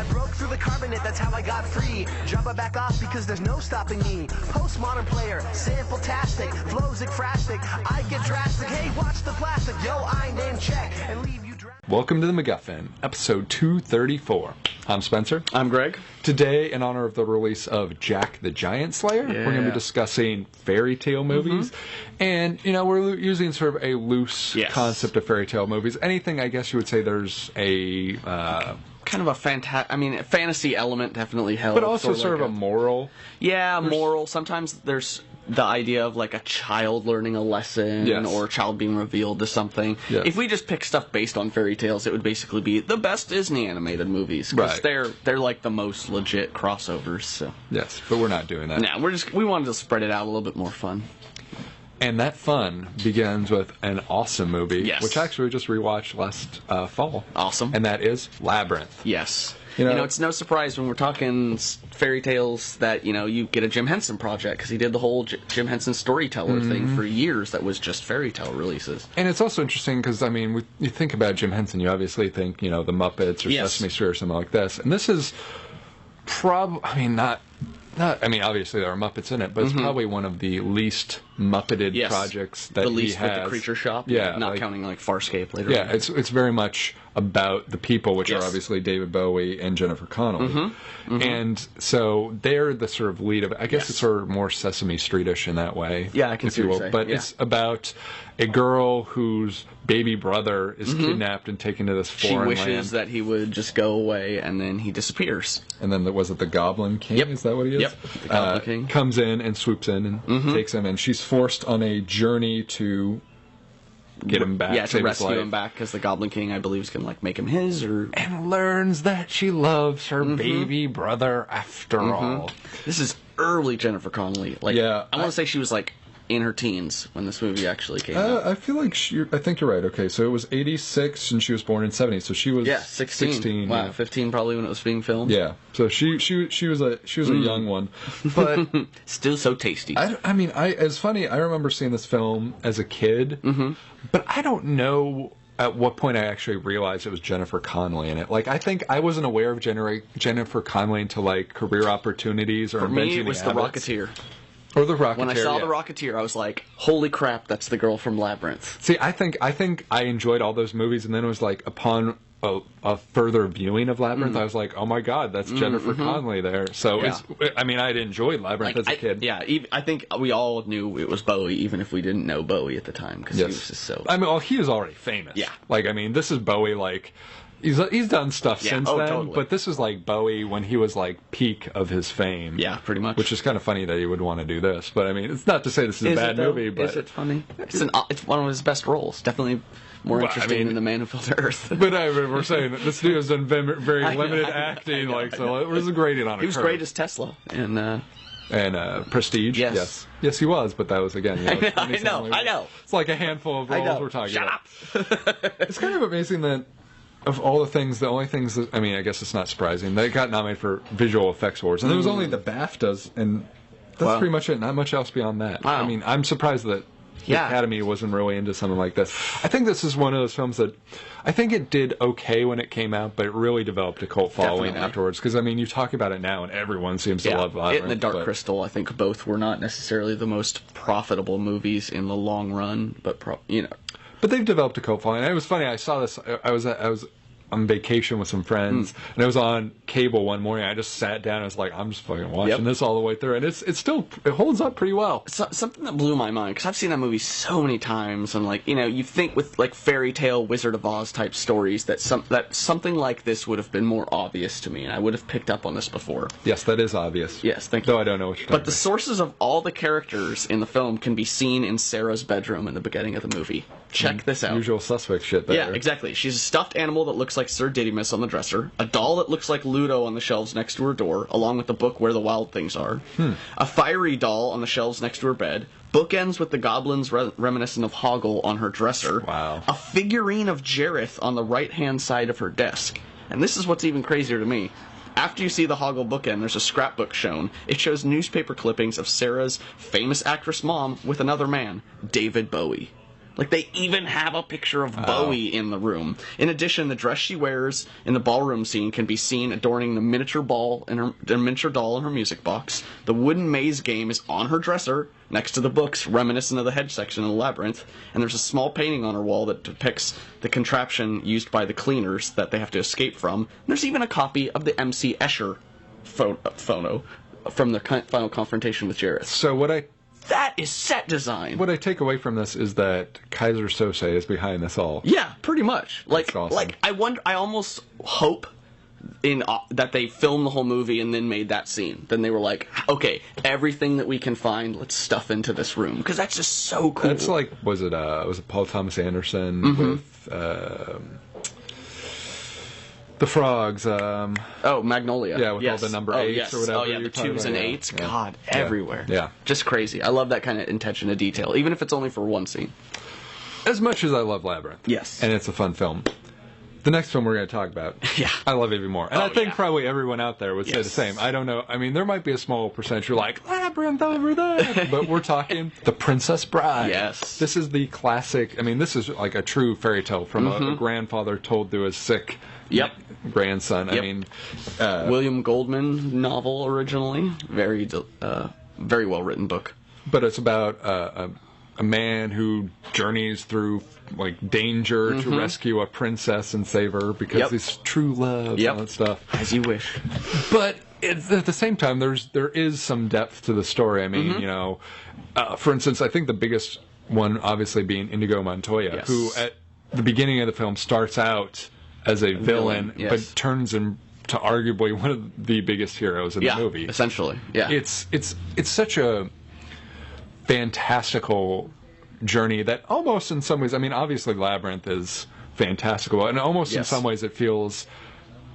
I broke through the carbonate, that's how I got free. Drop it back off because there's no stopping me. Postmodern player, sample-tastic, flows ekphrastic. I get drastic, hey, watch the plastic. Yo, I name check and leave you drastic. Welcome to the Mcguffin, episode 234. I'm Spencer. I'm Greg. Today, in honor of the release of Jack the Giant Slayer, we're going to be discussing fairy tale movies. And, you know, we're using sort of a loose concept of fairy tale movies. Anything, I guess you would say there's a... kind of a fantasy element definitely helps. But also sort of a moral. Yeah, moral. Sometimes there's the idea of like a child learning a lesson or a child being revealed to something. Yes. If we just pick stuff based on fairy tales, it would basically be the best Disney animated movies. Because they're like the most legit crossovers. So. Yes, but we're not doing that. No, we wanted to spread it out a little bit more fun. And that fun begins with an awesome movie, which actually we just rewatched last fall. Awesome. And that is Labyrinth. Yes. You know, it's no surprise when we're talking fairy tales that, you know, you get a Jim Henson project, because he did the whole Jim Henson storyteller thing for years that was just fairy tale releases. And it's also interesting because, I mean, you think about Jim Henson, you obviously think, you know, The Muppets or Sesame Street or something like this. And this is obviously there are Muppets in it, but it's probably one of the least Muppeted projects that the least he has. With the Creature Shop, not counting like Farscape later. Yeah, it's very much about the people, which are obviously David Bowie and Jennifer Connelly, and so they're the sort of lead of it. I guess it's sort of more Sesame Street-ish in that way. Yeah, I can see what you're saying. But it's about a girl whose baby brother is kidnapped and taken to this foreign land. She wishes that he would just go away, and then he disappears. And then was it the Goblin King? Yep. Is that what he is? Yep. The Goblin King comes in and swoops in and takes him, and she's forced on a journey to get him back. Yeah, to rescue him back, because the Goblin King, I believe, is going to like make him his, and learns that she loves her baby brother after all. This is early Jennifer Connelly. Like, I want to say she was like in her teens when this movie actually came out. I feel like I think you're right. Okay, so it was 86 and she was born in 70, so she was 16. Wow, 15 probably when it was being filmed. Yeah, so she was a young one, but still so tasty. It's funny. I remember seeing this film as a kid, but I don't know at what point I actually realized it was Jennifer Connelly in it. Like, I think I wasn't aware of Jennifer Connelly until like Career Opportunities or For me, it was The Rocketeer. Or The Rocketeer. When I saw The Rocketeer, I was like, holy crap, that's the girl from Labyrinth. See, I think I enjoyed all those movies, and then it was like, upon a further viewing of Labyrinth, I was like, oh my god, that's Jennifer Connelly there. So, I'd enjoyed Labyrinth as a kid. I think we all knew it was Bowie, even if we didn't know Bowie at the time, because he was just so... he was already famous. Yeah. Like, this is Bowie, like... He's done stuff since then, totally. But this is like Bowie when he was like peak of his fame. Yeah, pretty much. Which is kind of funny that he would want to do this, but it's not to say this is a bad movie. But is it funny? It's one of his best roles. Definitely more interesting than The Man Who Fell to Earth. But we're saying that this dude has done very limited acting, so it was a grading on a curve. He was great as Tesla and Prestige. Yes, he was. But that was again. I know. It's like a handful of roles we're talking about. Shut up. It's kind of amazing that. Of all the things, the only things that, I guess it's not surprising, they got nominated for Visual Effects Awards, and there was only the BAFTAs, and that's pretty much it, not much else beyond that. Wow. I'm surprised that the Academy wasn't really into something like this. I think this is one of those films that, I think it did okay when it came out, but it really developed a cult following afterwards, because, you talk about it now, and everyone seems to love Labyrinth. It and The Dark Crystal, I think both were not necessarily the most profitable movies in the long run, but, But they've developed a cult following. And it was funny. I saw this. I was on vacation with some friends, and it was on cable one morning. I just sat down and was like, I'm just fucking watching this all the way through, and it holds up pretty well. Something that blew my mind, because I've seen that movie so many times, and you think with like fairy tale Wizard of Oz type stories that something like this would have been more obvious to me, and I would have picked up on this before. Yes, that is obvious. Yes, thank you. Though I don't know what you're talking about. But the sources of all the characters in the film can be seen in Sarah's bedroom in the beginning of the movie. Check this out. Usual suspect shit there. Yeah, exactly. She's a stuffed animal that looks like Sir Didymus on the dresser, a doll that looks like Ludo on the shelves next to her door, along with the book Where the Wild Things Are, a fiery doll on the shelves next to her bed, bookends with the goblins reminiscent of Hoggle on her dresser, a figurine of Jareth on the right-hand side of her desk. And this is what's even crazier to me. After you see the Hoggle bookend, there's a scrapbook shown. It shows newspaper clippings of Sarah's famous actress mom with another man, David Bowie. Like, they even have a picture of Bowie in the room. In addition, the dress she wears in the ballroom scene can be seen adorning the miniature doll in her music box. The wooden maze game is on her dresser, next to the books, reminiscent of the hedge section in the labyrinth. And there's a small painting on her wall that depicts the contraption used by the cleaners that they have to escape from. And there's even a copy of the M.C. Escher photo from the final confrontation with Jareth. So that is set design. What I take away from this is that Kaiser Sose is behind this all. Yeah, pretty much. Like, awesome. I almost hope that they filmed the whole movie and then made that scene. Then they were like, okay, everything that we can find, let's stuff into this room, because that's just so cool. That's like, was it Paul Thomas Anderson with the frogs? Magnolia. Yeah, with all the number 8s or whatever. Oh yeah, the 2s and 8s. Yeah. God, everywhere. Yeah, just crazy. I love that kind of attention to detail, even if it's only for one scene. As much as I love Labyrinth, yes, and it's a fun film. The next film we're going to talk about, I love even more. And I think probably everyone out there would say the same. I don't know. I mean, there might be a small percentage who are like, Labyrinth over there. But we're talking The Princess Bride. Yes. This is the classic. I mean, this is like a true fairy tale from a grandfather told to his sick grandson. Yep. I mean, William Goldman novel originally. Very well written book. But it's about a man who journeys through like danger to rescue a princess and save her because it's true love and all that stuff. As you wish. But at the same time, there is some depth to the story. I mean, you know, for instance, I think the biggest one obviously being Inigo Montoya, who at the beginning of the film starts out as a villain, but turns into arguably one of the biggest heroes in the movie. Essentially, It's such a fantastical journey that almost in some ways, I mean, obviously Labyrinth is fantastical, and almost in some ways it feels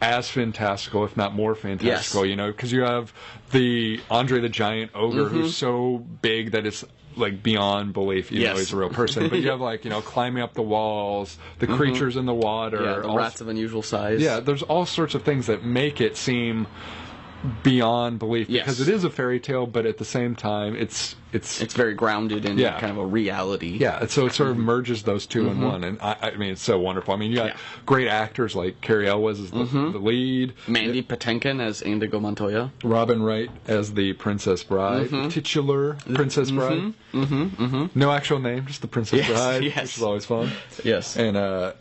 as fantastical, if not more fantastical, you know, because you have the Andre the Giant ogre who's so big that it's like beyond belief, you know, he's a real person. But you have like, you know, climbing up the walls, the creatures in the water, the rats of unusual size. Yeah, there's all sorts of things that make it seem beyond belief because it is a fairy tale, but at the same time it's very grounded in kind of a reality. Yeah, so it sort of merges those two in one, and I mean it's so wonderful. I mean you got great actors like Cary Elwes as the lead, Mandy Patinkin as Indigo Montoya, Robin Wright as the Princess Bride, titular Princess Bride. No actual name, just the Princess Bride, which is always fun. Yes, and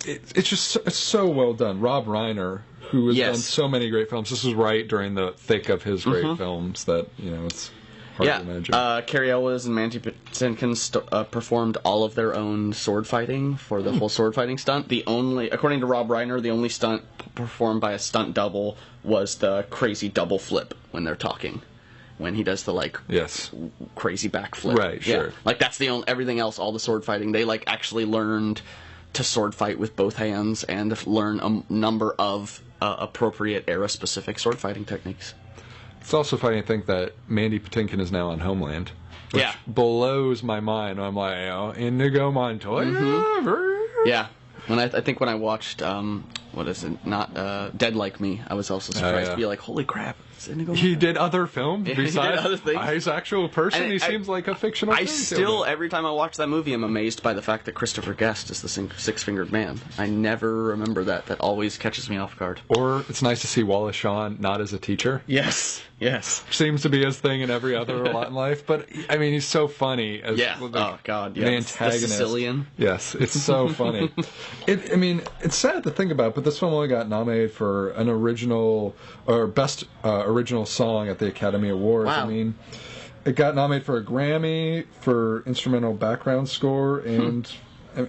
it's just so well done. Rob Reiner, who has done so many great films. This was right during the thick of his great films that, you know, it's hard to imagine. Cary Elwes and Mandy Patinkin performed all of their own sword fighting for the whole sword fighting stunt. According to Rob Reiner, the only stunt performed by a stunt double was the crazy double flip when they're talking. When he does the, like, crazy backflip. Right, sure. Like, that's the only, everything else, all the sword fighting, they, like, actually learned to sword fight with both hands and learn a number of appropriate era-specific sword fighting techniques. It's also funny to think that Mandy Patinkin is now on Homeland, which blows my mind. I'm like, oh, Inigo Montoya? Yeah. I think when I watched, what is it, Dead Like Me, I was also surprised to be like, holy crap, it's Inigo Montoya. He did other films besides he did other things. His actual person. And he seems like a fictional every time I watch that movie, I'm amazed by the fact that Christopher Guest is the Six-Fingered Man. I never remember that. That always catches me off guard. Or it's nice to see Wallace Shawn not as a teacher. Yes. Seems to be his thing in every other lot in life. But, I mean, he's so funny as the antagonist. The Sicilian. Yes, it's so funny. I mean, it's sad to think about, but this film only got nominated for an original, or best original song at the Academy Awards. Wow. I mean, it got nominated for a Grammy for instrumental background score, and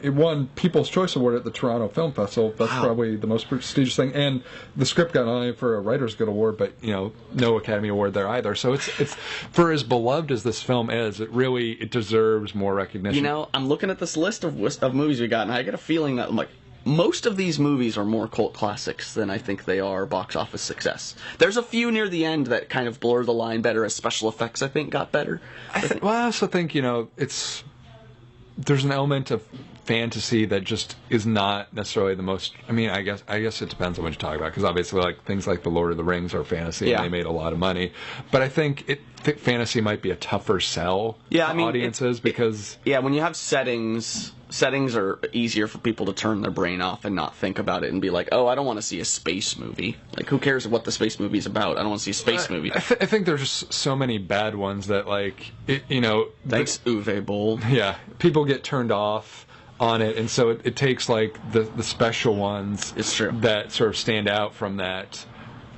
it won People's Choice Award at the Toronto Film Festival. That's probably the most prestigious thing. And the script got nominated for a Writer's Guild Award, but, you know, no Academy Award there either. So it's for as beloved as this film is, it deserves more recognition. You know, I'm looking at this list of movies we got, and I get a feeling that, like, most of these movies are more cult classics than I think they are box office success. There's a few near the end that kind of blur the line better, as special effects, I think, got better. I also think, you know, there's an element of fantasy that just is not necessarily the most. I mean, I guess it depends on what you talk about, because obviously, like, things like The Lord of the Rings are fantasy, and they made a lot of money. But I think fantasy might be a tougher sell to audiences, because when you have settings settings are easier for people to turn their brain off and not think about it and be like, oh, I don't want to see a space movie. Like, who cares what the space movie's about? I don't want to see a space movie. I think there's just so many bad ones that, like, Thanks, Uwe Boll. Yeah, people get turned off on it, and so it takes, like, the special ones It's true. that sort of stand out from that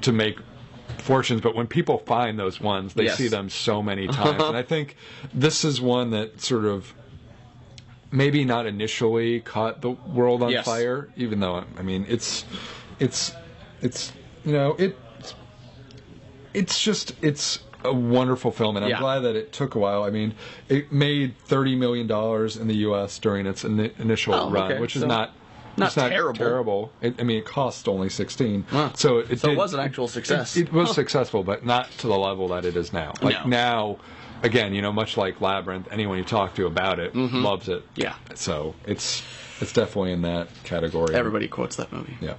to make fortunes. But when people find those ones, they see them so many times. And I think this is one that sort of maybe not initially caught the world on fire, even though, I mean, it's a wonderful film, and I'm glad that it took a while. I mean, it made $30 million in the U.S. during its initial run, which is not terrible. It cost only 16, so it was an actual success. It was successful, but not to the level that it is now. Like now, again, much like Labyrinth, anyone you talk to about it loves it. Yeah. So it's definitely in that category. Everybody quotes that movie. Yeah.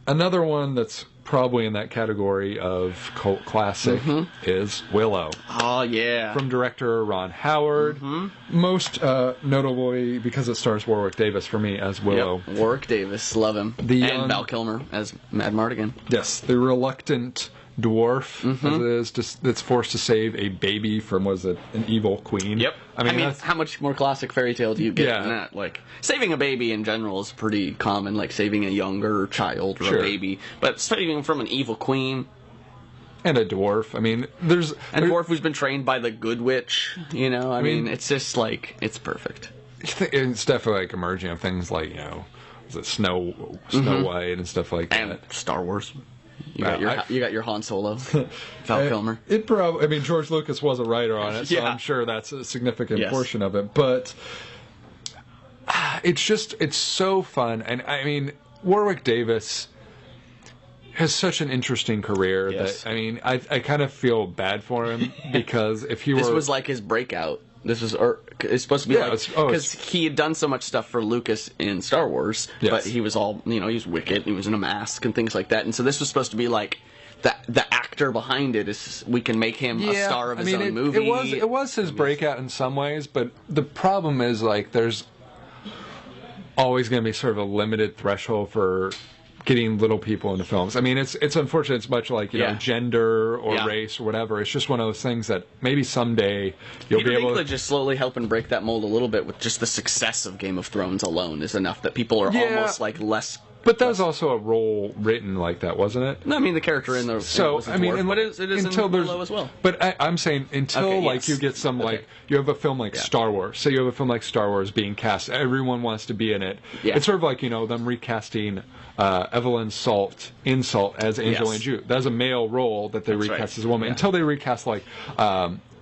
Another one that's probably in that category of cult classic is Willow. Oh, yeah. From director Ron Howard. Most notably because it stars Warwick Davis for me as Willow. Yep. Warwick Davis, love him. And Val Kilmer as Mad Mardigan. Yes, the reluctant dwarf, as it is, that's forced to save a baby from, an evil queen. Yep. I mean how much more classic fairy tale do you get than that? Like, saving a baby in general is pretty common, like saving a younger child or a baby. But saving from an evil queen... And a dwarf. I mean, a dwarf who's been trained by the good witch, I mean, it's just, like, it's perfect. It's definitely, like, emerging of things like, is it Snow White and stuff like that. And Star Wars. You got your Han Solo, Val Kilmer. George Lucas was a writer on it, so I'm sure that's a significant portion of it. But it's so fun, and I mean, Warwick Davis has such an interesting career that I kind of feel bad for him because if he this was like his breakout. This was, it's supposed to be because he had done so much stuff for Lucas in Star Wars, but he was all, he was Wicket, he was in a mask and things like that, and so this was supposed to be like, the actor behind it is, we can make him a star of his own movie. It was his breakout in some ways, but the problem is, like, there's always going to be sort of a limited threshold for getting little people into films. I mean, it's unfortunate. It's much like gender or race or whatever. It's just one of those things that maybe someday you'll be able to just slowly helping break that mold a little bit with just the success of Game of Thrones alone is enough that people are almost like less. But that was also a role written like that, wasn't it? No, I mean the character in the was a dwarf, but it is in Willow as well. But I'm saying until you get some you have a film like Star Wars. Say you have a film like Star Wars being cast, everyone wants to be in it. Yeah. It's sort of like them recasting Evelyn Salt as Angelina Jolie. That's a male role that they recast as a woman. Until they recast like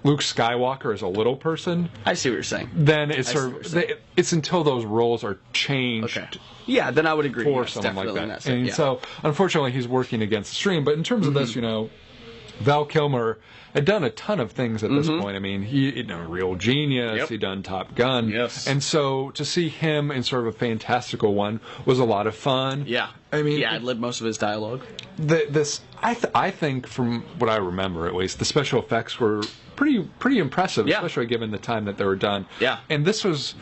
Luke Skywalker as a little person. I see what you're saying. Then it's it's until those roles are changed. Okay. Yeah, then I would agree. For someone like that. And so, unfortunately, he's working against the stream. But in terms of this, Val Kilmer had done a ton of things at this point. I mean, he Real Genius. He'd done Top Gun. Yes. And so to see him in sort of a fantastical one was a lot of fun. Yeah. I mean, he ad-libbed most of his dialogue. I think, from what I remember at least, the special effects were pretty impressive, especially given the time that they were done. Yeah. And this was,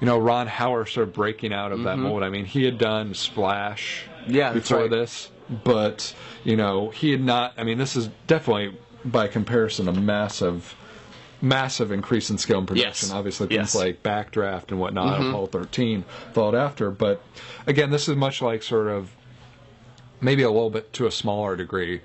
Ron Howard sort of breaking out of that mold. I mean, he had done Splash before this, but he had not. I mean, this is definitely, by comparison, a massive increase in scale and production. Obviously, things like Backdraft and whatnot, Apollo 13 followed after. But again, this is much like sort of maybe a little bit to a smaller degree,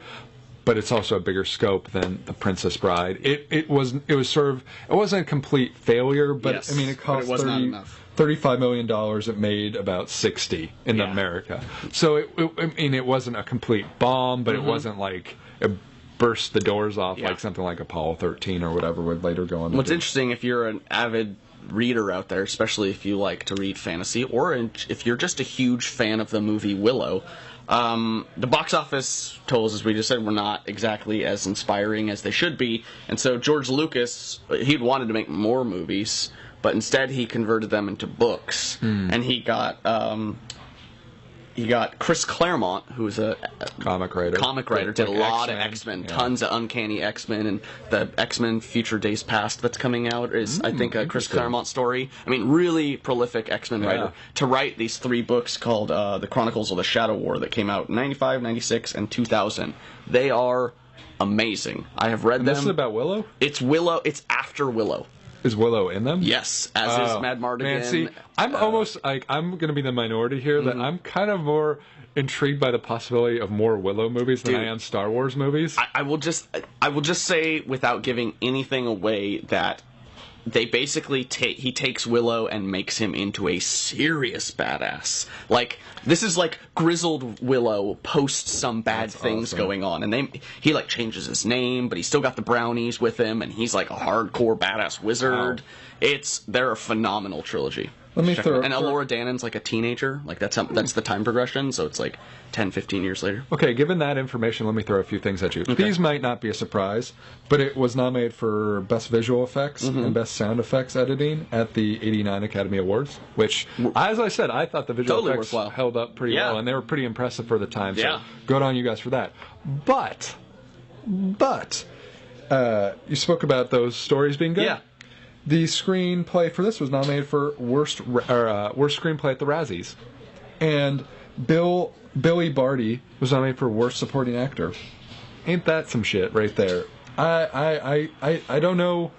but it's also a bigger scope than The Princess Bride. It wasn't a complete failure, but I mean, it cost $35 million. It made about 60 in America. So it wasn't a complete bomb, but it wasn't like it burst the doors off like something like Apollo 13 or whatever would later go on. What's interesting, if you're an avid reader out there, especially if you like to read fantasy, or if you're just a huge fan of the movie Willow, the box office totals, as we just said, were not exactly as inspiring as they should be, and so George Lucas, he'd wanted to make more movies, but instead he converted them into books, and he got You got Chris Claremont, who's a comic writer. Did a lot of X-Men, tons of Uncanny X-Men, and the X-Men Future Days Past that's coming out is, I think, a Chris Claremont story. I mean, really prolific X-Men writer. To write these 3 books called The Chronicles of the Shadow War that came out in 95, 96, and 2000. They are amazing. I have read them. This is about Willow? It's Willow. It's after Willow. Is Willow in them? Yes, as is Mad Mardigan. Man, see, I'm almost like I'm going to be the minority here that I'm kind of more intrigued by the possibility of more Willow movies than I am Star Wars movies. I will just say, without giving anything away, that they basically he takes Willow and makes him into a serious badass. Like, this is like grizzled Willow post some bad things going on, and he like changes his name, but he's still got the brownies with him, and he's like a hardcore badass wizard. Wow. They're a phenomenal trilogy. Let me throw. And Elora Danan's like a teenager. Like that's the time progression. So it's like 10, 15 years later. Okay, given that information, let me throw a few things at you. Okay. These might not be a surprise, but it was nominated for Best Visual Effects and Best Sound Effects Editing at the '89 Academy Awards. Which, as I said, I thought the visual effects held up pretty well, and they were pretty impressive for the time. So good on you guys for that. But you spoke about those stories being good. Yeah. The screenplay for this was nominated for worst screenplay at the Razzies, and Billy Barty was nominated for worst supporting actor. Ain't that some shit right there? I don't know.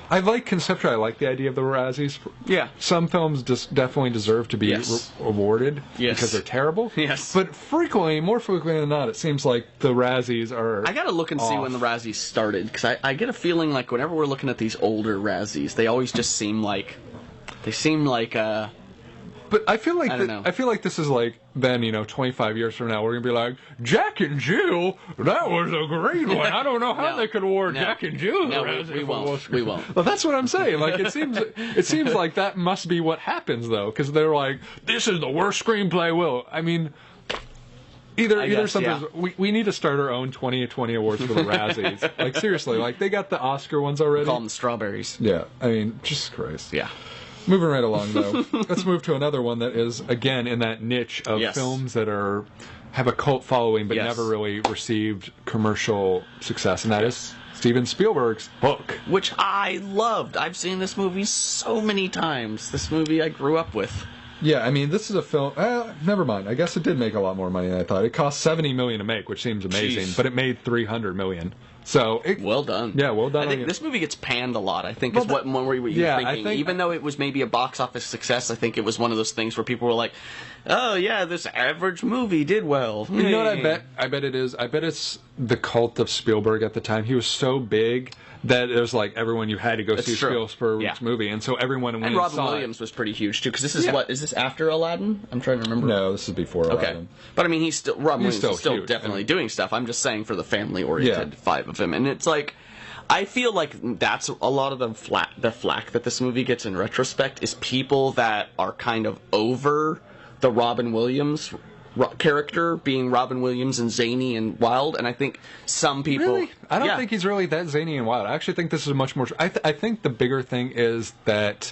Conceptually, I like the idea of the Razzies. Yeah. Some films definitely deserve to be awarded because they're terrible. Yes. But more frequently than not, it seems like the Razzies are. I gotta look and see when the Razzies started, because I get a feeling like whenever we're looking at these older Razzies, they always just seem like. But I feel like this is like then 25 years from now we're gonna be like Jack and Jill, that was a great one. I don't know how they could award Jack and Jill. No, we won't. Well, that's what I'm saying. Like it seems like that must be what happens though, because they're like, this is the worst screenplay. I mean, either something. We need to start our own 2020 awards for the Razzies. Like seriously, like they got the Oscar ones already. Call them the strawberries. Yeah, I mean, Jesus Christ. Yeah. Moving right along, though, let's move to another one that is, again, in that niche of films that have a cult following but never really received commercial success, and that is Steven Spielberg's Book. Which I loved. I've seen this movie so many times. This movie I grew up with. Yeah, I mean, this is a film. Never mind. I guess it did make a lot more money than I thought. It cost $70 million to make, which seems amazing, but it made $300 million. So well done. Yeah, well done. I think this movie gets panned a lot. I think is what were you thinking. I think, even though it was maybe a box office success, I think it was one of those things where people were like, "Oh yeah, this average movie did well." You know what I bet? I bet it is. I bet it's the cult of Spielberg at the time. He was so big that it was like everyone you had to go see Spielberg's movie, and so everyone and Robin Williams was pretty huge too, because this is is this after Aladdin? I'm trying to remember. No, this is before Aladdin. But I mean, Robin Williams is still definitely doing stuff. I'm just saying for the family-oriented 5 of him, and it's like. I feel like that's a lot of the flack that this movie gets in retrospect is people that are kind of over the Robin Williams character being Robin Williams and zany and wild, and I think some people... Really? I don't think he's really that zany and wild. I actually think this is much more... I think the bigger thing is that...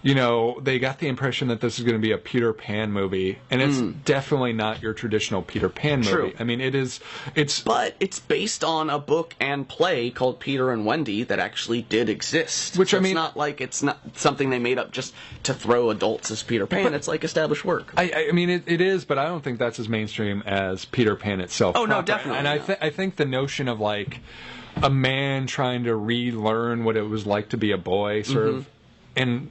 they got the impression that this is going to be a Peter Pan movie, and it's definitely not your traditional Peter Pan movie. True. I mean, but it's based on a book and play called Peter and Wendy that actually did exist. Which, so it's not like it's not something they made up just to throw adults as Peter Pan. It's like established work. I mean, it is, but I don't think that's as mainstream as Peter Pan itself. Oh, no, definitely. And I think the notion of, like, a man trying to relearn what it was like to be a boy, sort of, and...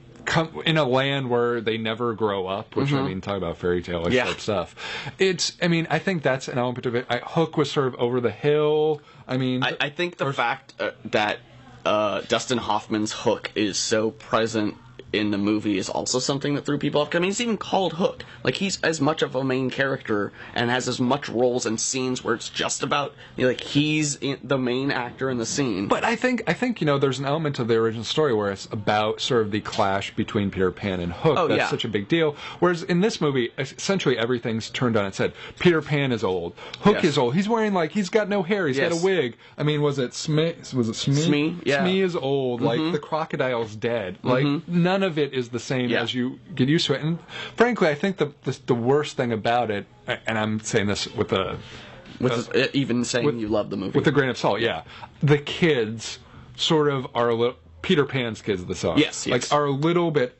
in a land where they never grow up, which I mean, talk about fairy tale type stuff. I think that's an element of it. Hook was sort of over the hill. I mean, I think the fact that Dustin Hoffman's Hook is so present in the movie is also something that threw people off. I mean, he's even called Hook. Like, he's as much of a main character and has as much roles and scenes where it's just about, he's the main actor in the scene. But I think there's an element of the original story where it's about sort of the clash between Peter Pan and Hook. That's such a big deal. Whereas in this movie, essentially everything's turned on its head. Peter Pan is old. Hook is old. He's wearing, he's got no hair. He's got a wig. I mean, was it Smee? Smee, yeah. Smee is old. Like, the crocodile's dead. Like, none none of it is the same as you get used to it. And frankly, I think the worst thing about it, and I'm saying this with even saying you love the movie with a grain of salt, the kids sort of are Peter Pan's kids. Are a little bit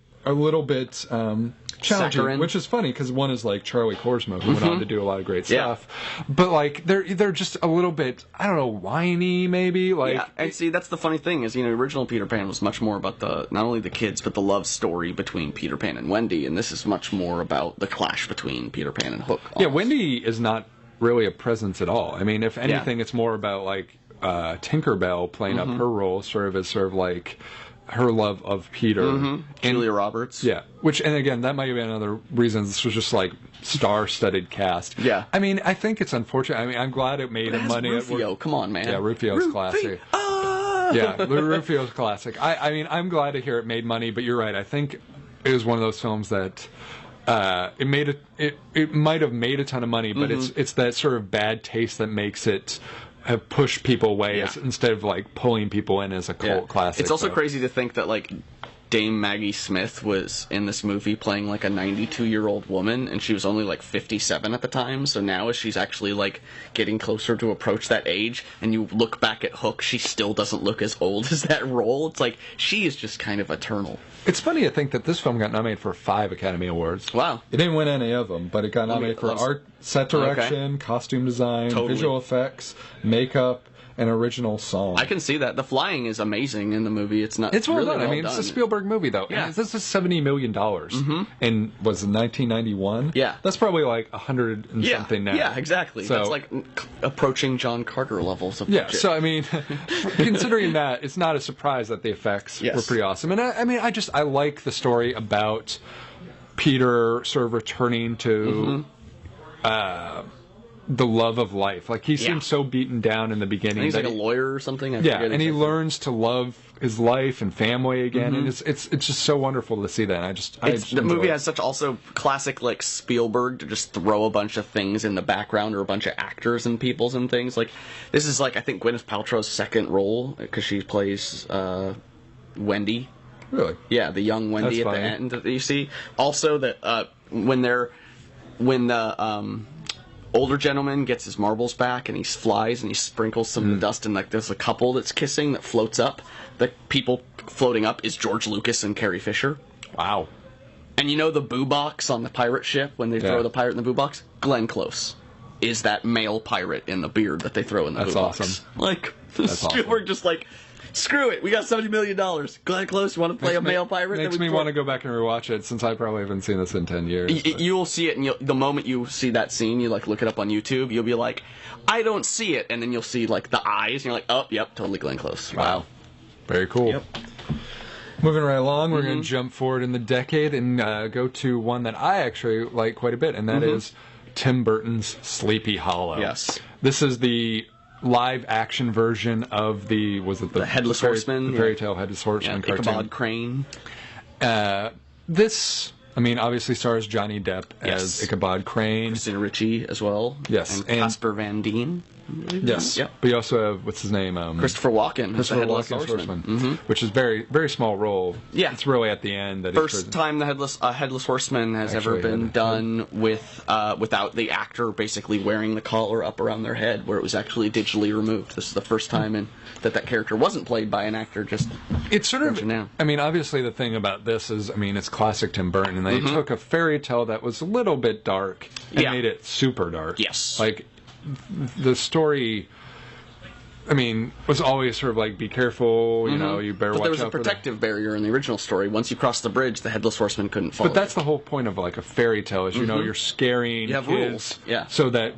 challenging, which is funny because one is like Charlie Korsmo, who went on to do a lot of great stuff, but like they're just a little bit, I don't know, whiny maybe. And see, that's the funny thing is, original Peter Pan was much more about not only the kids but the love story between Peter Pan and Wendy, and this is much more about the clash between Peter Pan and Hook. Almost. Yeah, Wendy is not really a presence at all. I mean, if anything, it's more about like Tinkerbell playing up her role, sort of like her love of Peter. And Julia Roberts. Yeah. And again, that might be another reason this was just like star-studded cast. Yeah. I mean, I think it's unfortunate. I mean, I'm glad it made money. Rufio, come on, man. Yeah, Rufio's classic. Yeah, Rufio's classic. I mean, I'm glad to hear it made money, but you're right. I think it was one of those films that it might have made a ton of money, but it's that sort of bad taste that makes it have pushed people away instead of like pulling people in as a cult classic. It's also crazy to think that like Dame Maggie Smith was in this movie playing like a 92-year-old woman, and she was only like 57 at the time. So now as she's actually like getting closer to approach that age, and you look back at Hook, she still doesn't look as old as that role. It's like she is just kind of eternal. It's funny to think that this film got nominated for 5 Academy Awards. Wow. It didn't win any of them, but it got nominated for art, set direction, costume design, visual effects, makeup, and original song. I can see that. The flying is amazing in the movie. It's well really done. I mean, it's a Spielberg movie, though. Yeah. And this is $70 million. And was it 1991? Yeah. That's probably like 100 and something now. Yeah, exactly. So, that's like approaching John Carter levels of budget. So I mean, considering that, it's not a surprise that the effects were pretty awesome. And I like the story about Peter sort of returning to the love of life. Like, he seems so beaten down in the beginning. And he's like a lawyer or something. And he learns to love his life and family again, and it's just so wonderful to see that. And the movie has such also classic like Spielberg to just throw a bunch of things in the background or a bunch of actors and peoples and things. Like, this is like I think Gwyneth Paltrow's second role because she plays Wendy. Really? Yeah, the young Wendy at the end that you see. Also, that when the older gentleman gets his marbles back and he flies and he sprinkles some dust, and like there's a couple that's kissing that floats up. The people floating up is George Lucas and Carrie Fisher. Wow. And you know the boo box on the pirate ship when they throw the pirate in the boo box? Glenn Close is that male pirate in the beard that they throw in the boo box. That's awesome. Like, Spielberg just like, screw it, we got $70 million. Glenn Close, you want to play a male pirate? Makes me want to go back and rewatch it, since I probably haven't seen this in 10 years. You will see it, and the moment you see that scene, you like look it up on YouTube, you'll be like, I don't see it, and then you'll see like the eyes, and you're like, oh, yep, totally Glenn Close. Wow. Very cool. Yep. Moving right along, we're going to jump forward in the decade and go to one that I actually like quite a bit, and that is Tim Burton's Sleepy Hollow. Yes. This is the live action version of the Headless Horseman, the fairy tale Headless Horseman cartoon. Ichabod Crane. This, I mean, obviously stars Johnny Depp as Ichabod Crane, Christina Ricci as well. Yes, and Casper Van Dien. Yes, but you also have, what's his name? Christopher Walken. Christopher Walken's Horseman, which is very, very small role. Yeah, it's really at the end that first time the Headless Horseman has ever been done with without the actor basically wearing the collar up around their head, where it was actually digitally removed. This is the first time that character wasn't played by an actor. Just it's sort of. Now. I mean, obviously the thing about this is, I mean, it's classic Tim Burton, and they took a fairy tale that was a little bit dark and made it super dark. Yes, like. The story, I mean, was always sort of like, be careful, you know, you better watch out. But there was a protective barrier in the original story. Once you crossed the bridge, the Headless Horseman couldn't follow. But that's the whole point of like a fairy tale, is, you know, you're scaring you have kids rules. So that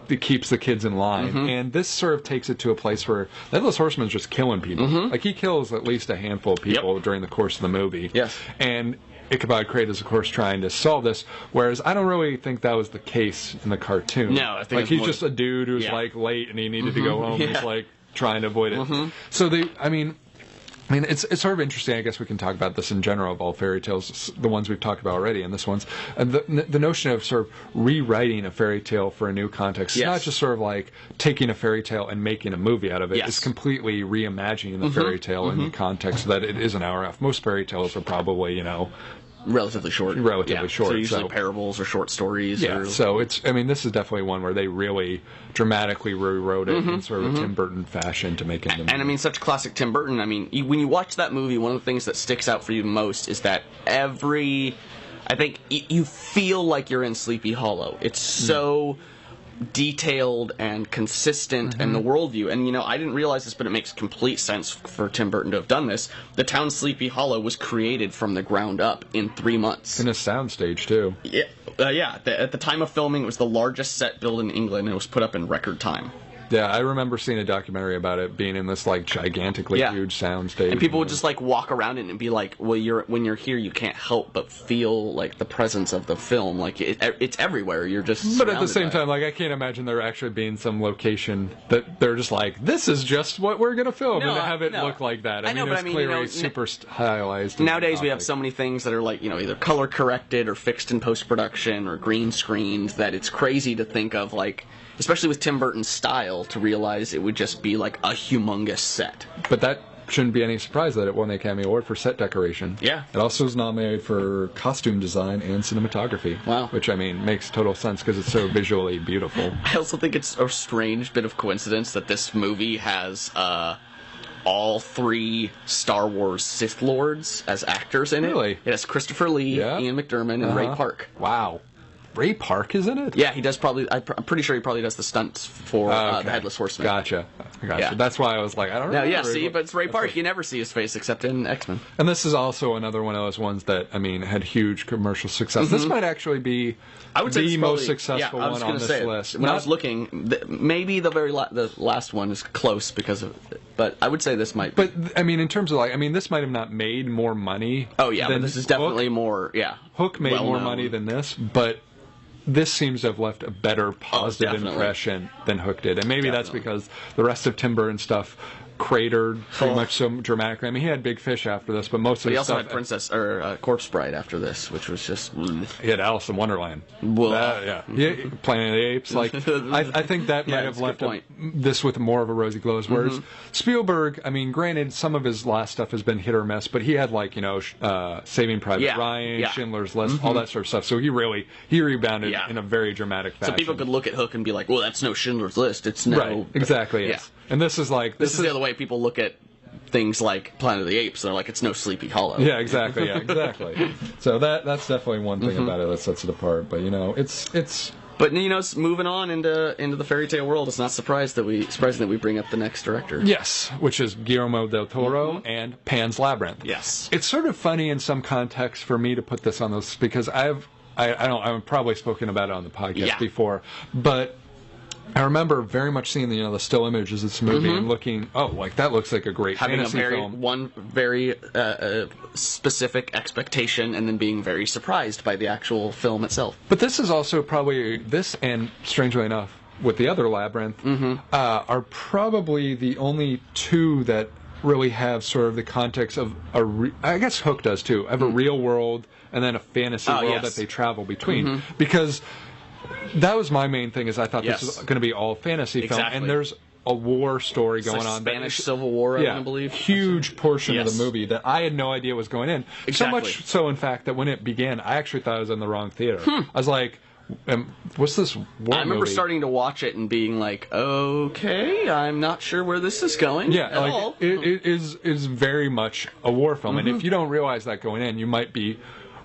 it keeps the kids in line. And this sort of takes it to a place where the Headless Horseman's just killing people. Like, he kills at least a handful of people during the course of the movie. Yes. And Ichabod Crane is, of course, trying to solve this, whereas I don't really think that was the case in the cartoon. No, I think like, he's just a dude who's like late and he needed to go home. And he's like trying to avoid it. So I mean, it's sort of interesting. I guess we can talk about this in general of all fairy tales, the ones we've talked about already, and this one's the notion of sort of rewriting a fairy tale for a new context. It's not just sort of like taking a fairy tale and making a movie out of it. It's completely reimagining the fairy tale in the context that it is an hour and a half. Most fairy tales are probably, relatively short. So usually parables or short stories. Yeah, so this is definitely one where they really dramatically rewrote it in sort of a Tim Burton fashion to make it into And such classic Tim Burton. When you watch that movie, one of the things that sticks out for you most is that I think you feel like you're in Sleepy Hollow. It's so detailed and consistent in the worldview. And, I didn't realize this, but it makes complete sense for Tim Burton to have done this. The town Sleepy Hollow was created from the ground up in 3 months. In a soundstage, too. Yeah. At the time of filming, it was the largest set built in England, and it was put up in record time. Yeah, I remember seeing a documentary about it being in this gigantically huge soundstage. And people would just walk around it and be like, well, when you're here, you can't help but feel the presence of the film. It's everywhere. You're just But at the same time, I can't imagine there actually being some location that they're just like, this is just what we're going to film, and have it look like that. It's clearly super stylized. Nowadays we have so many things that are either color corrected or fixed in post-production or green screened that it's crazy to think of especially with Tim Burton's style, to realize it would just be a humongous set. But that shouldn't be any surprise that it won the Academy Award for set decoration. Yeah. It also was nominated for costume design and cinematography. Wow. Which, makes total sense because it's so visually beautiful. I also think it's a strange bit of coincidence that this movie has all 3 Star Wars Sith Lords as actors in it. Really? It has Christopher Lee, Ian McDiarmid, and Ray Park. Wow. Ray Park is in it? Yeah, he does I'm pretty sure he probably does the stunts for the Headless Horseman. Gotcha. Yeah. That's why I was like, I don't know. Yeah, see, but it's Ray Park. You never see his face except in X-Men. And this is also another one of those ones that, had huge commercial success. This might actually be the most successful one on this list. When I was looking, maybe the last one is close because of it, but I would say this might be. But, in terms of this might have not made more money. Oh, yeah, but this is definitely more, Hook made more money than this, but this seems to have left a better positive impression than Hook did. And maybe that's because the rest of Tim Burton stuff cratered pretty much so dramatically. He had Big Fish after this, but most of the stuff... He also had Corpse Bride after this, which was just... He had Alice in Wonderland. Well, Planet of the Apes. I think that might have left this with more of a rosy glow. Whereas Spielberg, granted, some of his last stuff has been hit or miss, but he had Saving Private Ryan, Schindler's List, all that sort of stuff. So he rebounded in a very dramatic fashion. So people could look at Hook and be like, well, that's no Schindler's List. It's no... Right, exactly, yes. And this is This is the other way people look at things like Planet of the Apes. They're like, it's no Sleepy Hollow. Yeah, exactly. So that's definitely one thing about it that sets it apart. But it's. But moving on into the fairy tale world, it's not surprising that we bring up the next director. Yes, which is Guillermo del Toro and Pan's Labyrinth. Yes, it's sort of funny in some context for me to put this on this because I've probably spoken about it on the podcast before, but I remember very much seeing the still images of this movie and looking, that looks like a great fantasy film. One very specific expectation, and then being very surprised by the actual film itself. But this is also probably and strangely enough, with the other Labyrinth, are probably the only 2 that really have sort of the context of I guess Hook does too, of a real world and then a fantasy world that they travel between, because. That was my main thing. Is I thought this was going to be all fantasy film, and there's a war story going on. Spanish Civil War, I believe. Huge portion of the movie that I had no idea was going in. Exactly. So much so, in fact, that when it began, I actually thought I was in the wrong theater. I was like, what's this war movie? I remember starting to watch it and being like, okay, I'm not sure where this is going at all. It is very much a war film, and if you don't realize that going in, you might be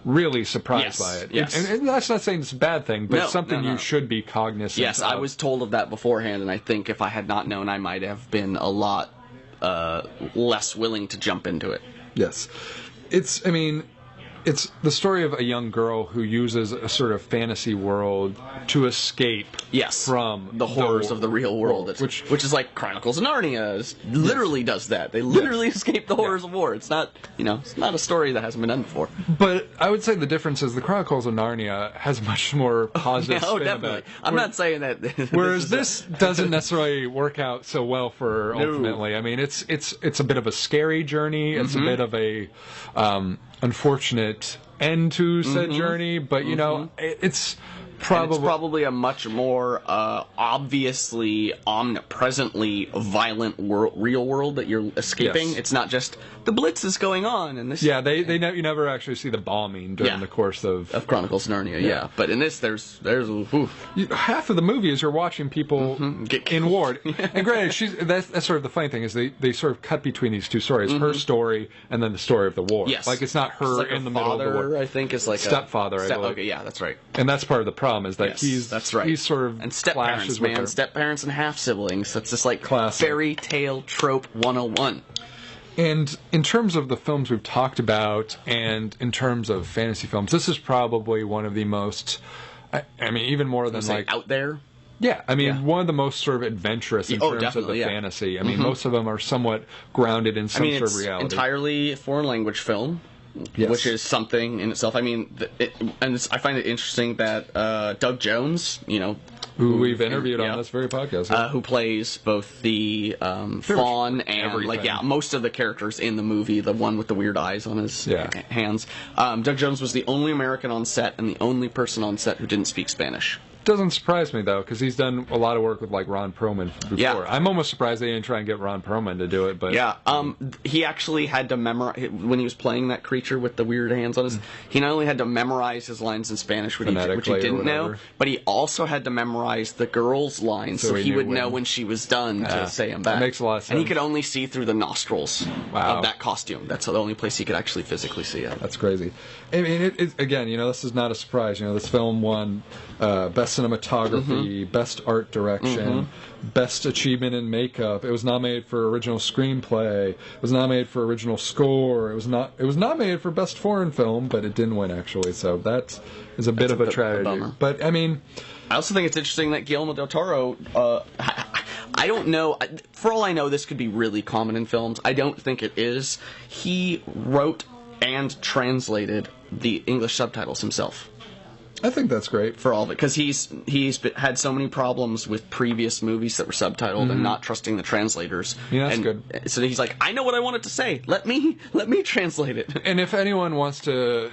really surprised by it. Yes. And that's not saying it's a bad thing, but it's something you should be cognizant of. I was told of that beforehand, and I think if I had not known, I might have been a lot less willing to jump into it. Yes. It's it's the story of a young girl who uses a sort of fantasy world to escape from the horrors of the real world. Which is like Chronicles of Narnia literally does that. They literally escape the horrors of war. It's not, it's not a story that hasn't been done before. But I would say the difference is the Chronicles of Narnia has much more positive spin definitely. I'm not saying that. Whereas this doesn't necessarily work out so well for ultimately. I mean, it's a bit of a scary journey. It's a bit of a unfortunate end to said journey, but it's probably a much more obviously omnipresently violent real world that you're escaping. It's not just the Blitz is going on and this. Yeah, you never actually see the bombing during the course of Chronicles of Narnia. Yeah, but in this there's half of the movie is you're watching people get in war. And granted, that's sort of the funny thing is they sort of cut between these two stories, her story and then the story of the war. Yes, like it's not her in the middle of the war. I think is like stepfather. Okay, yeah, that's right. And that's part of the problem is that he's sort of and step-parents, man, step-parents and half-siblings. That's just like classic fairy tale trope 101. And in terms of the films we've talked about, and in terms of fantasy films, this is probably one of the most, I mean, even more than like out there. Yeah, I mean, one of the most sort of adventurous in terms of the fantasy. I mean, most of them are somewhat grounded in some sort of reality. Entirely foreign language film. Yes. Which is something in itself. I mean, I find it interesting that Doug Jones, who we've interviewed on this very podcast, who plays both the fawn and most of the characters in the movie, the one with the weird eyes on his hands. Doug Jones was the only American on set and the only person on set who didn't speak Spanish. Doesn't surprise me though, because he's done a lot of work with like Ron Perlman before. Yeah. I'm almost surprised they didn't try and get Ron Perlman to do it. But he actually had to memorize when he was playing that creature with the weird hands on his. He not only had to memorize his lines in Spanish, which he didn't know, but he also had to memorize the girl's lines so he would know when she was done to say them back. That makes a lot of sense. And he could only see through the nostrils of that costume. That's the only place he could actually physically see it. That's crazy. I mean, again, this is not a surprise. This film won Best Cinematography, Best Art Direction, Best Achievement in Makeup. It was nominated for Original Screenplay. It was nominated for Original Score. It was nominated for Best Foreign Film, but it didn't win actually. So that is a bit of a tragedy. But I mean, I also think it's interesting that Guillermo del Toro. I don't know. For all I know, this could be really common in films. I don't think it is. He wrote and translated the English subtitles himself. I think that's great for all of it because he's had so many problems with previous movies that were subtitled and not trusting the translators. Yeah, that's good. So he's like, I know what I want it to say. Let me translate it. And if anyone wants to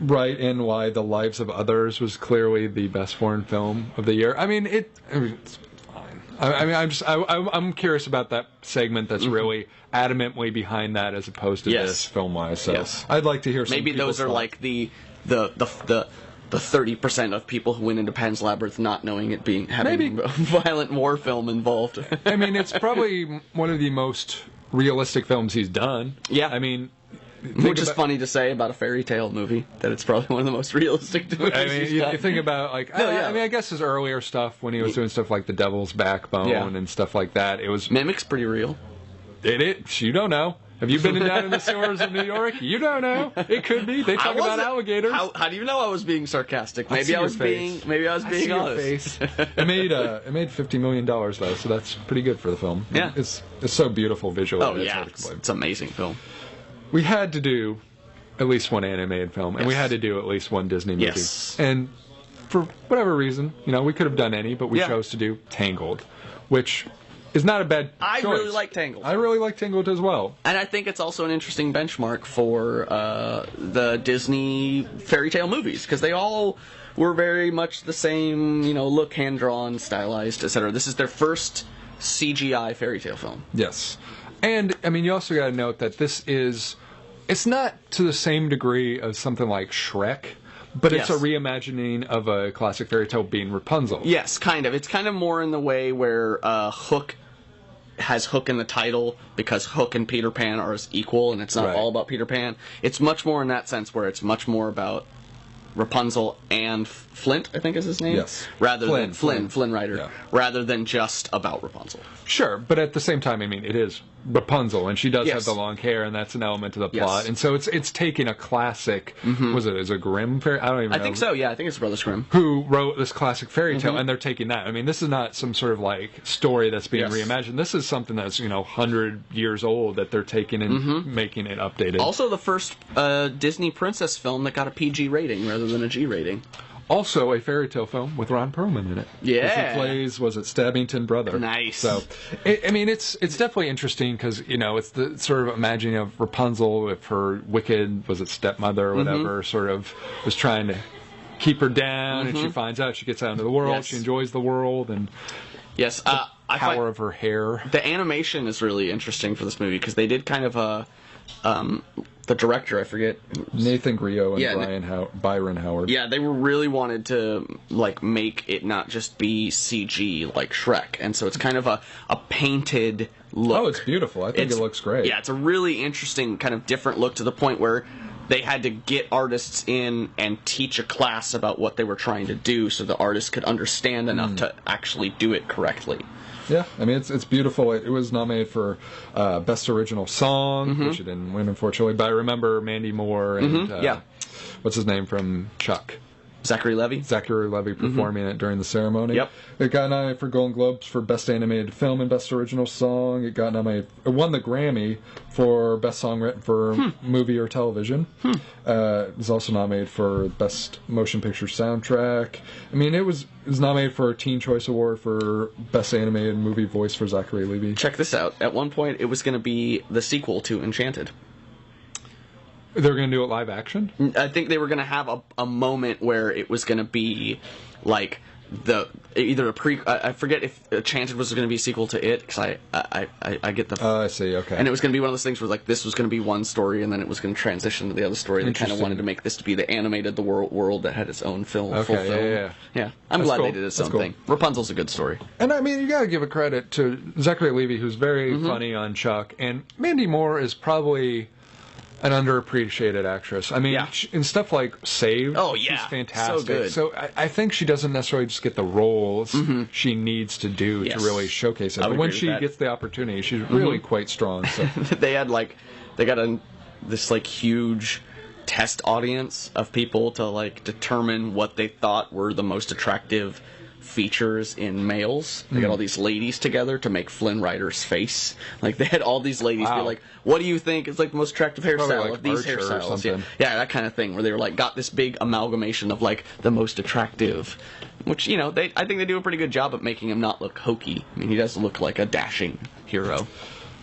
write in why The Lives of Others was clearly the best foreign film of the year, I mean it's fine. I'm curious about that segment that's really adamantly behind that as opposed to this film-wise. So I'd like to hear some maybe those are like the 30% of people who went into Pan's Labyrinth not knowing it having a violent war film involved. I mean, it's probably one of the most realistic films he's done. Yeah. I mean, which is funny to say about a fairy tale movie, that it's probably one of the most realistic movies. I mean, you think about I mean, I guess his earlier stuff when he was doing stuff like The Devil's Backbone and stuff like that, it was Mimic's pretty real. You don't know. Have you been down in the sewers of New York? You don't know. It could be. They talk about alligators. How do you know I was being sarcastic? Maybe I was being honest. It made $50 million though, so that's pretty good for the film. Yeah, it's so beautiful visually. Oh yeah, it's an amazing film. We had to do at least one animated film, and we had to do at least one Disney movie. Yes. And for whatever reason, we could have done any, but we chose to do Tangled, which is not a bad choice. I really like Tangled. I really like Tangled as well. And I think it's also an interesting benchmark for the Disney fairy tale movies, because they all were very much the same, look, hand-drawn, stylized, etc. This is their first CGI fairy tale film. Yes. And, I mean, you also got to note that it's not to the same degree of something like Shrek, but it's a reimagining of a classic fairy tale being Rapunzel. Yes, kind of. It's kind of more in the way where Hook has Hook in the title because Hook and Peter Pan are equal, and it's not all about Peter Pan. It's much more in that sense where it's much more about Rapunzel and Flint, I think is his name. Yes. Rather than Flynn Rider. Yeah. Rather than just about Rapunzel. Sure, but at the same time, I mean, it is Rapunzel, and she does Yes. have the long hair, and that's an element of the Yes. plot. And so it's taking a classic. Is it Grimm fairy? I don't even know. I think so. Yeah, I think it's Brothers Grimm. Who wrote this classic fairy tale, and they're taking that. I mean, this is not some sort of like story that's being Yes. reimagined. This is something that's 100 years old that they're taking and making it updated. Also, the first Disney princess film that got a PG rating rather than a G rating. Also, a fairy tale film with Ron Perlman in it. Yeah. He plays, was it Stabbington brother? Nice. So, it's definitely interesting because, it's the sort of imagining of Rapunzel if her wicked, was it stepmother or whatever, sort of was trying to keep her down, and she finds out, she gets out into the world, Yes. she enjoys the world, and Yes, the I power find of her hair. the animation is really interesting for this movie because they did kind of the director, I forget. Nathan Griot and Yeah, Byron Howard. Yeah, they really wanted to make it not just be CG like Shrek, and so it's kind of a painted look. Oh, it's beautiful. I think it looks great. Yeah, it's a really interesting kind of different look to the point where they had to get artists in and teach a class about what they were trying to do so the artists could understand enough to actually do it correctly. Yeah, I mean, it's beautiful. It was nominated for Best Original Song, which it didn't win, unfortunately. But I remember Mandy Moore and, what's his name from Chuck? Zachary Levi performing it during the ceremony. Yep. It got nominated for Golden Globes for Best Animated Film and Best Original Song. It won the Grammy for Best Song Written for Movie or Television. It was also nominated for Best Motion Picture Soundtrack. I mean, it was nominated for a Teen Choice Award for Best Animated Movie Voice for Zachary Levi. Check this out. At one point, it was going to be the sequel to Enchanted. They're going to do it live action? I think they were going to have a moment where it was going to be like either a pre. I forget if Enchanted was going to be a sequel to it because I get the. I see. Okay. And it was going to be one of those things where like this was going to be one story and then it was going to transition to the other story. They kind of wanted to make this to be the animated world that had its own full film. Yeah. I'm glad they did its own thing. Rapunzel's a good story. And I mean, you got to give a credit to Zachary Levi, who's very funny on Chuck, and Mandy Moore is probably an underappreciated actress. I mean, in stuff like Saved, she's fantastic. So good. So I think she doesn't necessarily just get the roles she needs to do to really showcase it. But when she gets the opportunity, she's really quite strong. So. They got this huge test audience of people to determine what they thought were the most attractive features in males. They got all these ladies together to make Flynn Rider's face. They had all these ladies be like, what do you think is the most attractive hairstyle of these hairstyles? Yeah, that kind of thing, where they were got this big amalgamation of the most attractive, which, I think they do a pretty good job of making him not look hokey. I mean, he does look like a dashing hero.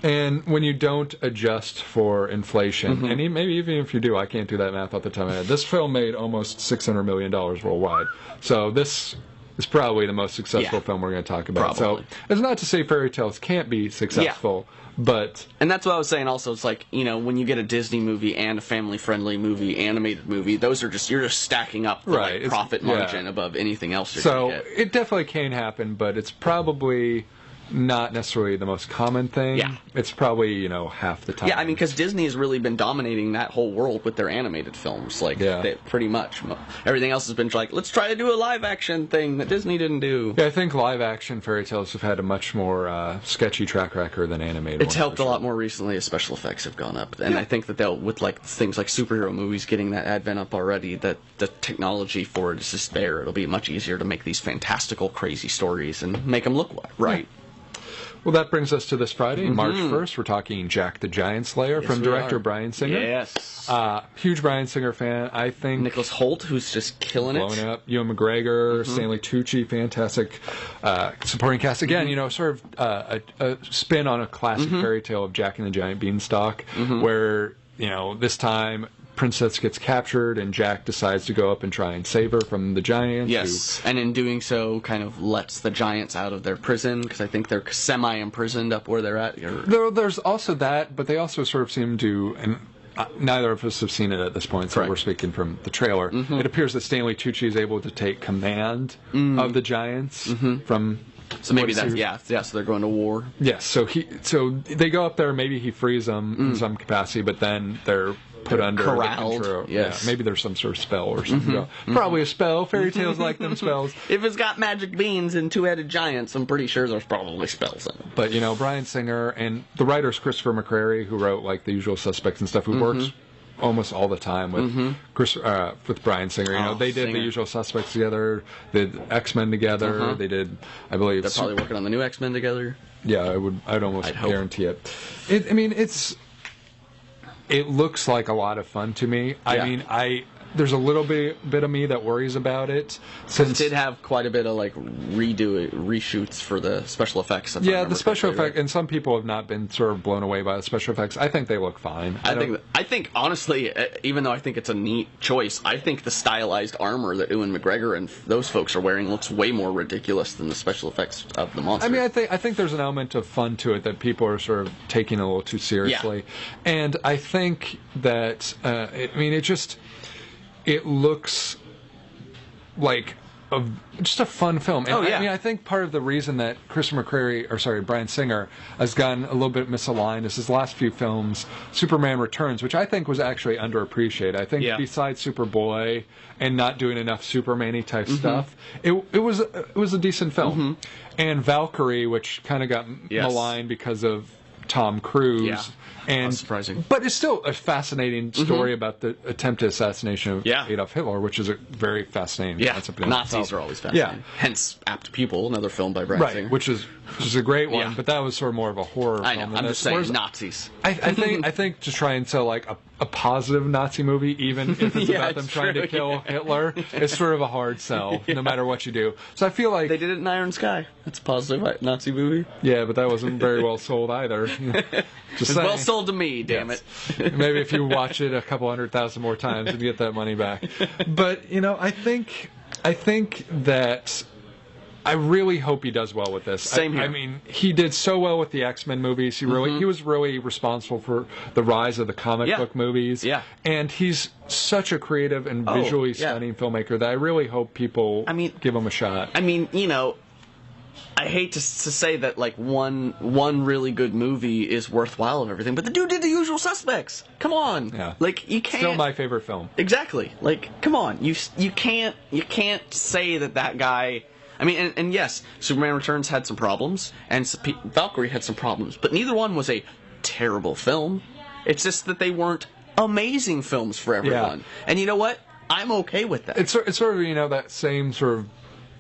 And when you don't adjust for inflation, and maybe even if you do, I can't do that math off the top of my head, this film made almost $600 million worldwide. So this is probably the most successful film we're going to talk about. Probably. So it's not to say fairy tales can't be successful, but... And that's what I was saying also. It's when you get a Disney movie and a family-friendly movie, animated movie, those are you're just stacking up the profit margin above anything else you're going to get. So it definitely can happen, but it's probably not necessarily the most common thing. Yeah. It's probably, half the time. Yeah, I mean, because Disney has really been dominating that whole world with their animated films. They, pretty much. Everything else has been let's try to do a live-action thing that Disney didn't do. Yeah, I think live-action fairy tales have had a much more sketchy track record than animated It's helped a lot more recently as special effects have gone up. And I think that they'll, with things like superhero movies getting that advent up already, that the technology for it is just there. It'll be much easier to make these fantastical, crazy stories and make them look right. Yeah. Well, that brings us to this Friday, March 1st. We're talking Jack the Giant Slayer from director Bryan Singer. Yes. Huge Bryan Singer fan. I think Nicholas Hoult, who's just killing blowing it up. Ewan McGregor, Stanley Tucci, fantastic supporting cast. Again, sort of a spin on a classic fairy tale of Jack and the Giant Beanstalk, where, this time Princess gets captured and Jack decides to go up and try and save her from the giants. Yes, and in doing so kind of lets the giants out of their prison, because I think they're semi-imprisoned up where they're at. There's also that, but they also sort of seem to, and neither of us have seen it at this point, so we're speaking from the trailer. It appears that Stanley Tucci is able to take command of the giants from... So maybe that's so they're going to war. Yes, so they go up there. Maybe he frees them in some capacity, but then they're put under corralled. the intro. Yes. Yeah, maybe there's some sort of spell or something. Probably a spell. Fairy tales like them spells. If it's got magic beans and two-headed giants, I'm pretty sure there's probably spells in it. But, you know, Bryan Singer and the writer's Christopher McQuarrie, who wrote, like, The Usual Suspects and stuff, who works almost all the time with Bryan Singer. You know, they did The Usual Suspects together, did X-Men together, they did, I believe... They're probably working on the new X-Men together. Yeah, I'd almost guarantee it. I mean, it looks like a lot of fun to me. I mean, there's a little bit of me that worries about it. Since it did have quite a bit of like reshoots for the special effects. Yeah, the special effects, and some people have not been sort of blown away by the special effects. I think they look fine. I think honestly, even though I think it's a neat choice, I think the stylized armor that Ewan McGregor and those folks are wearing looks way more ridiculous than the special effects of the monster. I mean, I think there's an element of fun to it that people are sort of taking a little too seriously, and I think that it looks like just a fun film. And I mean, I think part of the reason that Bryan Singer has gotten a little bit misaligned is his last few films, Superman Returns, which I think was actually underappreciated. I think besides Superboy and not doing enough Superman-y type stuff, it was a decent film. And Valkyrie, which kind of got maligned because of Tom Cruise. Yeah. And that's surprising. But it's still a fascinating story about the attempted assassination of Adolf Hitler, which is a very fascinating concept. Nazis are always fascinating. Hence, Apt Pupil, another film by Bryan Singer. Which is a great one, but that was sort of more of a horror film. I know, I'm just saying Nazis. I think to try and sell like a positive Nazi movie, even if it's about them trying to kill Hitler, it's sort of a hard sell, no matter what you do. So I feel like... They did it in Iron Sky. It's a positive Nazi movie. Yeah, but that wasn't very well sold either. It's well sold to me, damn it. Maybe if you watch it a couple 100,000 more times and get that money back. But, you know, I think that... I really hope he does well with this. Same here. I mean, he did so well with the X-Men movies. He was really responsible for the rise of the comic book movies. Yeah. And he's such a creative and visually stunning filmmaker that I really hope people give him a shot. I mean, you know, I hate to say that like one really good movie is worthwhile and everything, but the dude did The Usual Suspects. Come on. Yeah. Like you can't. Still my favorite film. Exactly. Like come on. You can't say that guy. I mean, and yes, Superman Returns had some problems, and Valkyrie had some problems, but neither one was a terrible film. It's just that they weren't amazing films for everyone. Yeah. And you know what? I'm okay with that. It's sort of, you know, that same sort of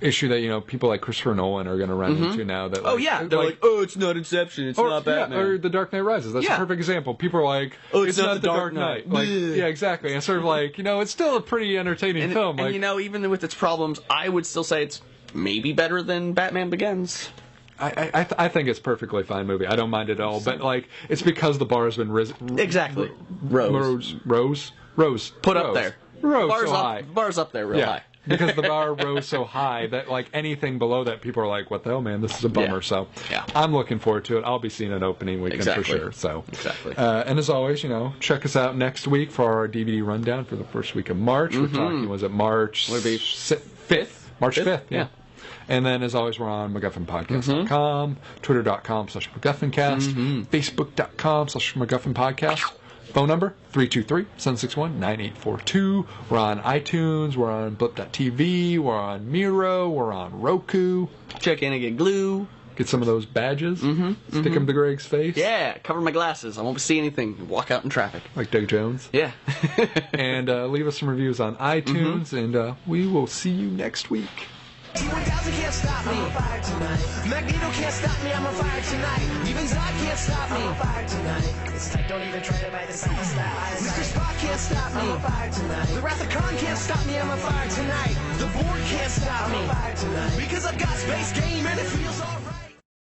issue that, you know, people like Christopher Nolan are going to run into now. That they're like, oh, it's not Inception, it's not Batman. Or The Dark Knight Rises. That's a perfect example. People are like, oh, it's not The Dark Knight. Like, yeah, exactly. And sort of like, you know, it's still a pretty entertaining film. And, you know, even with its problems, I would still say it's maybe better than Batman Begins. I think it's a perfectly fine movie. I don't mind it at all. But, like, it's because the bar has been risen. Exactly. Rose. Put up there. Rose so high. Bar's up there real high. Because the bar rose so high that, like, anything below that, people are like, what the hell, man, this is a bummer. So I'm looking forward to it. I'll be seeing it opening weekend for sure. So and as always, you know, check us out next week for our DVD rundown for the first week of March. We're talking, was it March 5th? March 5th, yeah. And then, as always, we're on McGuffinPodcast.com, Twitter.com/McGuffinCast, Facebook.com/McGuffinPodcast. Phone number, 323-761-9842. We're on iTunes, we're on Blip.tv, we're on Miro, we're on Roku. Check in and get glue. Get some of those badges. Stick them to Greg's face. Yeah, cover my glasses. I won't see anything. Walk out in traffic. Like Doug Jones. Yeah. And leave us some reviews on iTunes, and we will see you next week. T-1000 can't stop me. I'm on fire tonight. Magneto can't stop me. I'm on fire tonight. Even Zod can't stop me. I'm on fire tonight. It's tight. Don't even try to bite this off. Mr. Spock can't stop me. I'm on fire tonight. The Wrath of Khan can't stop me. I'm on fire tonight. The Borg can't stop me. I'm on fire tonight. Because I've got space game and it feels all